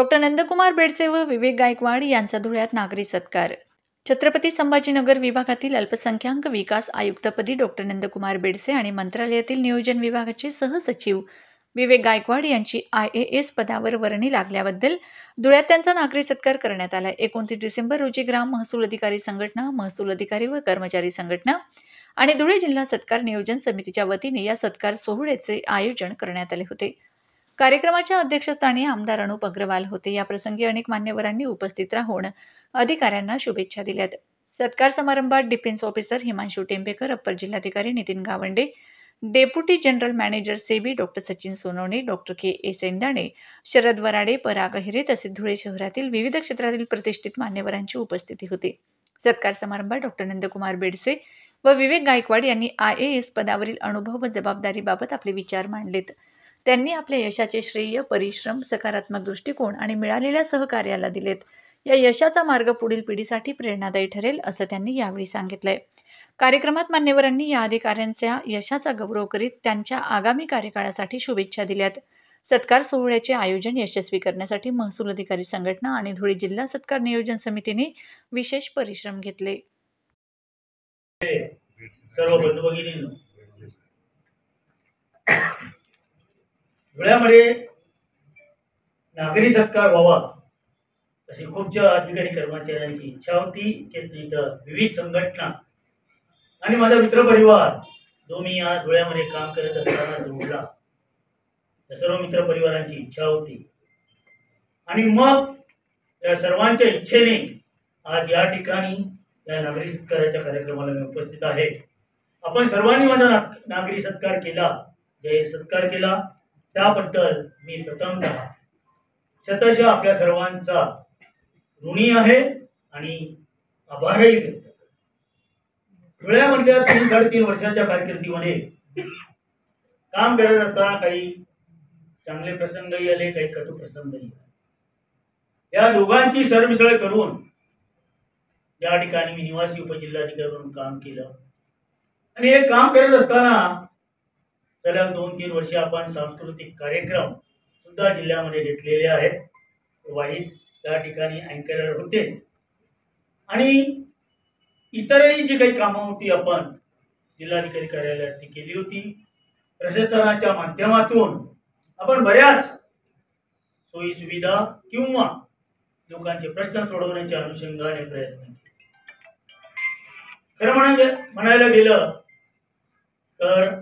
Doctor Nandkumar Bedse व विवेक गायकवाड यांचा धुळ्यात नागरी सत्कार. छत्रपती संभाजीनगर विभागातील अल्पसंख्याक विकास आयुक्तपदी डॉक्टर नंदकुमार बेडसे आणि मंत्रालयातील नियोजन विभागाचे सहसचिव विवेक गायकवाड यांची IAS पदावर वर्णी लागल्याबद्दल धुळ्यात त्यांचा नागरी सत्कार करण्यात आला. 29 डिसेंबर रोजी ग्राम महसूल अधिकारी संघटना, महसूल अधिकारी व कर्मचारी संघटना आणि धुळे जिल्हा सत्कार नियोजन समितीच्या वतीने या सत्कार सोहळ्याचे आयोजन करण्यात आले होते. कार्यक्रमाच्या अध्यक्षस्थानी आमदार अनुप अग्रवाल होते. या प्रसंगी अनेक मान्यवरांनी उपस्थित राहून अधिकाऱ्यांना शुभेच्छा दिल्यात. सत्कार समारंभात defence officer Himanshu Tembekar, upper जिल्हाधिकारी Nitin Gawande, deputy general manager SEBI doctor Sachin Sonawane, doctor KA Sendane, Sharad Varade, Parag Ahire तसेच धुळे शहरातील विविध क्षेत्रातील प्रतिष्ठित मान्यवरांची उपस्थिती होती. सत्कार समारंभात डॉक्टर नंदकुमार बेडसे व विवेक गायकवाड यांनी IAS पदावरील अनुभव व जबाबदारीबाबत आपले विचार मांडलेत. त्यांनी आपल्या यशाचे श्रेय परिश्रम, सकारात्मक दृष्टिकोन आणि मिळालेल्या सहकार्याला दिलेत. या यशाचा मार्ग पुढील पिढीसाठी प्रेरणादायी ठरेल असं त्यांनी यावेळी सांगितलंय. कार्यक्रमात मान्यवरांनी या अधिकाऱ्यांच्या यशाचा गौरव करीत त्यांच्या आगामी कार्यकाळासाठी शुभेच्छा दिल्यात. सत्कार सोहळ्याचे आयोजन यशस्वी करण्यासाठी महसूल अधिकारी संघटना आणि धुळे जिल्हा सत्कार नियोजन समितीने विशेष परिश्रम घेतले. सर्व बंधू भगिनींनो, धुळ्यामध्ये नागरी सत्कार व्हावा अशी खूप अधिकारी कर्मचाऱ्यांची इच्छा होती. इथं विविध संघटना आणि माझा मित्रपरिवार जो मी या धुळ्यामध्ये काम करत असताना जोडला, त्या सर्व मित्रपरिवारांची इच्छा होती आणि मग या सर्वांच्या इच्छेने आज या ठिकाणी या नागरी सत्काराच्या कार्यक्रमाला मी उपस्थित आहे. आपण सर्वांनी माझा नागरी सत्कार केला, जाहीर सत्कार केला, त्याबद्दल मी प्रथमतः शतशः आपल्या सर्वांचा ऋणी आहे आणि आभारही व्यक्त करतो. धुळ्यामधल्या 3-3.5 वर्षाच्या कारकिर्दीमध्ये काम करत असताना काही चांगले प्रसंगही आले, काही कटू प्रसंगही आले. या दोघांची सरमिसळ करून या ठिकाणी मी निवासी उपजिल्हाधिकारी म्हणून काम केलं आणि हे काम करत असताना सलग 2-3 वर्षे आपण सांस्कृतिक कार्यक्रम सुद्धा जिल्ह्यामध्ये घेतलेले आहेत. वाहिद त्या ठिकाणी अँकरर होते आणि इतरही जी काही कामं होती आपण जिल्हाधिकारी कार्यालयात ती केली होती. प्रशासनाच्या माध्यमातून आपण बऱ्याच सोयी सुविधा किंवा लोकांचे प्रश्न सोडवण्याच्या अनुषंगाने प्रयत्न केले. खरं म्हणायला गेलं तर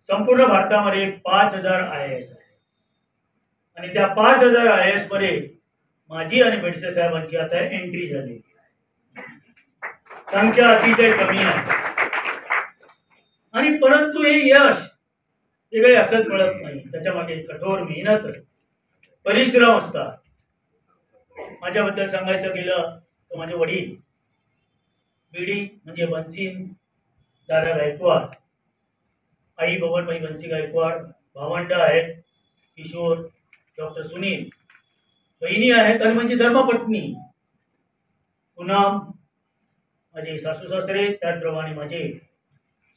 संपूर्ण भारतामध्ये 5000 IAS आहे आणि त्या 5000 IAS मध्ये माझी आणि बेडसे साहेबांची आता एंट्री झाली. संख्या अतिशय कमी आहे आणि परंतु हे यश हे काही असंच मिळत नाही. त्याच्यामध्ये कठोर मेहनत, परिश्रम असतात. माझ्याबद्दल सांगायचं गेलं तर माझे वडील बीडी म्हणजे बन्सीन दादा गायकवाड, आई बबनबाई बन्सी गायकवाड, भावंड आहेत किशोर, डॉक्टर सुनील, बहिणी आहेत आणि म्हणजे धर्मपत्नी पूनम, माझे सासू सासरे, त्याचप्रमाणे माझे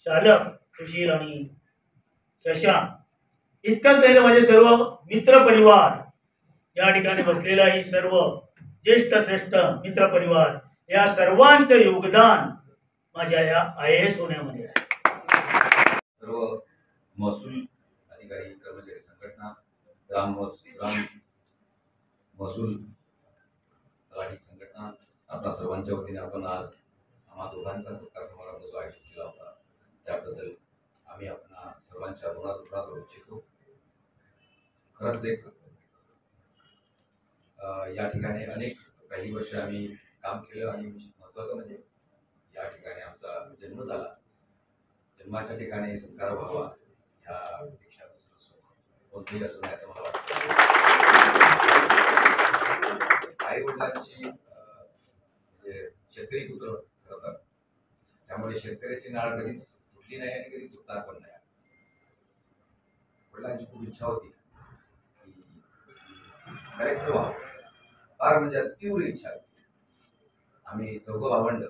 चालक सुशील आणि शशांक. इतकंच नाही, माझे सर्व मित्र परिवार या ठिकाणी बसलेलाही सर्व ज्येष्ठ श्रेष्ठ मित्र परिवार, या सर्वांचे योगदान माझ्या या IAS होण्यामध्ये आहे. सर्व महसूल अधिकारी कर्मचारी संघटना, ग्राम महसूल तलाठी संघटना, आपल्या सर्वांच्या वतीने आपण आज आम्हा दोघांचा सत्कार समारंभ जो आयोजित केला होता त्याबद्दल आम्ही आपल्या सर्वांच्या ऋणात राहू इच्छितो. खरंच एक या ठिकाणी अनेक काही वर्ष आम्ही काम केलं आणि महत्त्वाचं म्हणजे या ठिकाणी आमचा जन्म झाला. जन्माच्या ठिकाणी सत्कार व्हावा ह्यापेक्षा कोणतेही असू नये असं मला वाटतं. आई वडिलांची म्हणजे शेतकरी पुत्र करतात, त्यामुळे शेतकऱ्याची नाळ कधीच तुटली नाही आणि कधी तुटणार पण नाही. वडिलांची खूप इच्छा होती की कलेक्टर व्हावं, फार म्हणजे तीव्र इच्छा होती. आम्ही 4 भावंड,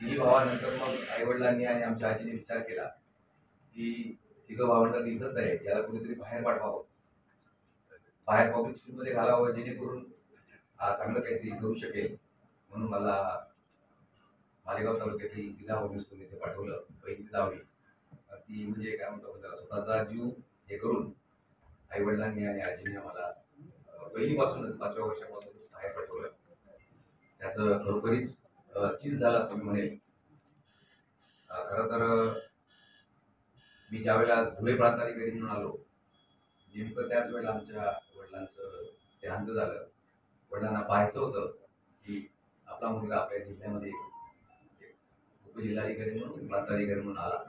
3 भावानंतर मग आई वडिलांनी आणि आमच्या आजीने विचार केला की 3 भावंड इथंच आहे, याला कुठेतरी बाहेर पाठवावं. बाहेर पब्लिक स्कूलमध्ये घालावं, जेणेकरून चांगलं काहीतरी करू शकेल. म्हणून मला मालेगाव तालुक्यातील जिल्हा पब्लिक स्कूल इथे पाठवलं. पहिली ते 10वी ती म्हणजे काय म्हणतो आपण त्याला, स्वतःचा जीव हे करून आई वडिलांनी आणि आजीने आम्हाला पहिलीपासूनच 5व्या वर्षापासूनच बाहेर पाठवलं. त्याचं खरोखरीच चीज झालं असं मी म्हणेल. खरं तर मी ज्या वेळेला धुळे प्रांताधिकारी म्हणून आलो, नेमकं त्याच वेळेला आमच्या वडिलांचं देहांत झालं. वडिलांना पाहायचं होतं की आपला मुलगा आपल्या जिल्ह्यामध्ये एक उपजिल्हाधिकारी म्हणून प्रांताधिकारी म्हणून आला.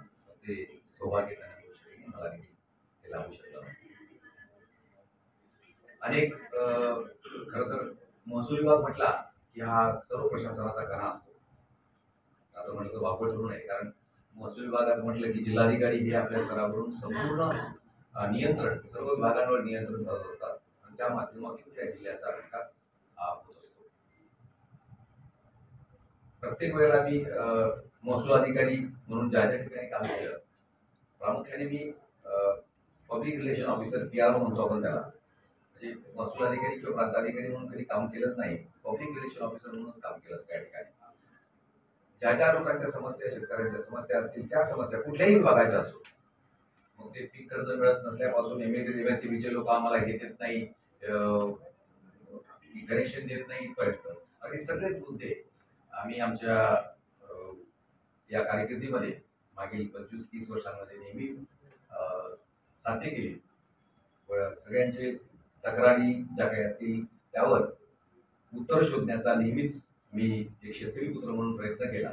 ते सौभाग्य त्यांना मिळू शकले, मला देखील ते लाभू शकलं. अनेक खरं तर महसूल विभाग म्हटला की हा सर्व प्रशासनाचा कणा असतो, असं म्हटलं तर वापर ठरू नये. कारण महसूल विभागाचं म्हटलं की जिल्हाधिकारी हे आपल्या स्तरावरून संपूर्ण नियंत्रण, सर्व विभागांवर नियंत्रण साधत असतात आणि त्या माध्यमातून त्या जिल्ह्याचा विकास होत असतो. प्रत्येक वेळेला मी महसूल अधिकारी म्हणून ज्या ज्या ठिकाणी काम केलं, प्रामुख्याने मी पब्लिक रिलेशन ऑफिसर, PRO म्हणतो आपण त्याला, म्हणजे महसूल अधिकारी किंवा प्रांताधिकारी म्हणून कधी काम केलंच नाही. पब्लिक रिलेशन ऑफिसर म्हणूनच काम केलं त्या ठिकाणी. ज्या ज्या लोकांच्या समस्या, शेतकऱ्यांच्या समस्या असतील, त्या समस्या कुठल्याही विभागाच्या असो, मग ते पीक कर्ज मिळत नसल्यापासून MSCBचे लोक आम्हाला हे देत नाही, कनेक्शन देत नाही, इथपर्यंत अगदी सगळेच मुद्दे आम्ही आमच्या या कारकिर्दीमध्ये मागील 25-30 वर्षांमध्ये नेहमी साध्य केली. सगळ्यांचे तक्रारी ज्या काही असतील त्यावर उत्तर शोधण्याचा नेहमीच मी एक शेतकरी पुत्र म्हणून प्रयत्न केला.